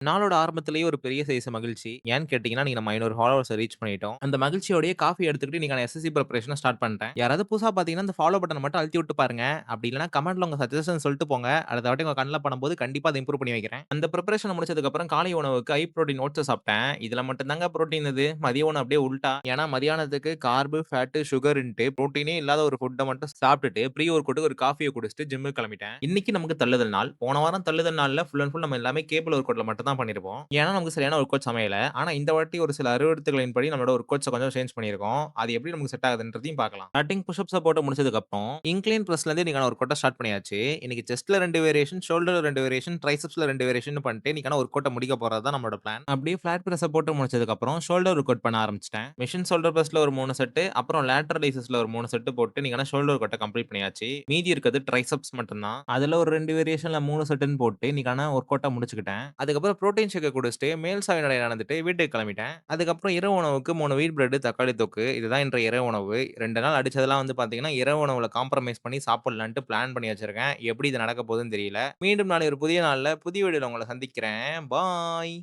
நாளோட ஆரம்பத்திலேயே ஒரு பெரிய சைஸ் மகிழ்ச்சி. ஏன்னு கேட்டீங்கன்னா, இன்னைக்கு நம்ம 500 ஃபாலோவர்ஸ ரீச் பண்ணிட்டோம். அந்த மகிழ்ச்சியோடயே காஃபி எடுத்துக்கிட்டு இன்னைக்கான எஸ்எஸ்சி பிரிப்பரேஷன ஸ்டார்ட் பண்ணிட்டேன். யாராவது புதுசா பார்த்தீங்கன்னா, இந்த ஃபாலோ பட்டன மட்டும் அழுத்தி விட்டு பாருங்க. அப்படி இல்லன்னா கமெண்ட்ல உங்க சஜஷன் சொல்லிட்டு போங்க. அடுத்த வாட்டி உங்க கண்ல படும்போது கண்டிப்பா அத இம்ப்ரூவ் பண்ணி வைக்கிறேன். அந்த பிரிப்பரேஷன் முடிச்சதுக்கப்புறம் காலை உணவுக்கு ஹை புரோட்டீன் ஓட்ஸ சாப்பிட்டேன். இதுல மட்டும் தாங்க புரோட்டீன் இது. மதிய உணவு அப்படியே உல்டா. ஏன்னா மதியானத்துக்கு கார்பு, ஃபேட், சுகர்ன்ட்டு புரோட்டீனே இல்லாத ஒரு ஃபுட்ட மட்டும் சாப்பிட்டுட்டு ப்ரீ ஒர்க்கவுட்க்கு ஒரு காஃபிய குடிச்சிட்டு ஜிம்முக்கு கிளம்பிட்டேன். இன்னைக்கு நமக்கு தள்ளுதல் நாள். போன வாரம் தள்ளுதல் நாள்ல ஃபுல் அண்ட் ஃபுல் நம்ம எல்லாமே கேபிள் ஒர்க்கவுட்ல மட்டும் தான் பண்ணியிருப்போம். ஏன்னா நமக்கு சரியான ஒரு கோச் அமையல. ஆனா இந்த வாட்டி ஒரு சில அறிவுறுத்தல்களின்படி நம்மளோட ஒரு கோச்ச கொஞ்சம் சேஞ்ச் பண்ணியிருக்கோம். அது எப்படி நமக்கு செட் ஆகுதுன்றதையும் பார்க்கலாம். ஸ்டார்ட்டிங் புஷ் அப்ஸ போட்டு முடிச்சதுக்கப்புறம், இன்க்ளைன் பிரஸ்லேருந்து இன்னைக்கான ஒரு கோட்ட ஸ்டார்ட் பண்ணியாச்சு. இன்னைக்கு செஸ்ட்ல 2 வேரியேஷன், ஷோல்டர்ல 2 வேரியேஷன், ட்ரைசெப்ஸ்ல 2 வேரியேஷன் பண்ணிட்டு இன்னைக்கான ஒரு கோட்ட முடிக்க போறது தான் நம்மளோட பிளான். அப்படியே ஃபிளாட் பிரஸ்ஸ போட்டு முடிச்சதுக்கப்புறம் ஷோல்டர் ஒர்க் பண்ண ஆரம்பிச்சுட்டேன். மெஷின் ஷோல்டர் பிரஸ்ல ஒரு 3 செட்டு, அப்புறம் லேட்டரல் ஐசஸ்ல ஒரு 3 செட்டு போட்டு இன்னைக்கான ஷோல்டர் ஒர்க் கம்ப்ளீட் பண்ணியாச்சு. மீதி இருக்கிறது ட்ரைசெப்ஸ் மட்டும் தான். அதுல ஒரு 2 வேரியேஷன்ல 3 செட்டுன்னு போட்டு இன்னைக்கான ஒர்க் அவுட்ட முடிச்சுக்கிட்டேன். அதுக்கப்புறம் புரோட்டீன் ஷேக்க குடிச்சிட்டு மேல் சாய நடை நடந்துட்டு வீட்டுக்கு கிளம்பிட்டேன். அதுக்கப்புறம் இரவு உணவுக்கு 3 வீட் பிரெட், தக்காளி தொக்கு. இதுதான் இன்றைய இரவு உணவு. 2 நாள் அடிச்சதெல்லாம் வந்து பார்த்தீங்கன்னா, இரவு உணவுல காம்ப்ரமைஸ் பண்ணி சாப்பிடலான்ட்டு பிளான் பண்ணி வச்சிருக்கேன். எப்படி இது நடக்க போகுதுன்னு தெரியல. மீண்டும் நாளை ஒரு புதிய நாள்ல, புதிய வீடியோல உங்கள சந்திக்கிறேன். பாய்.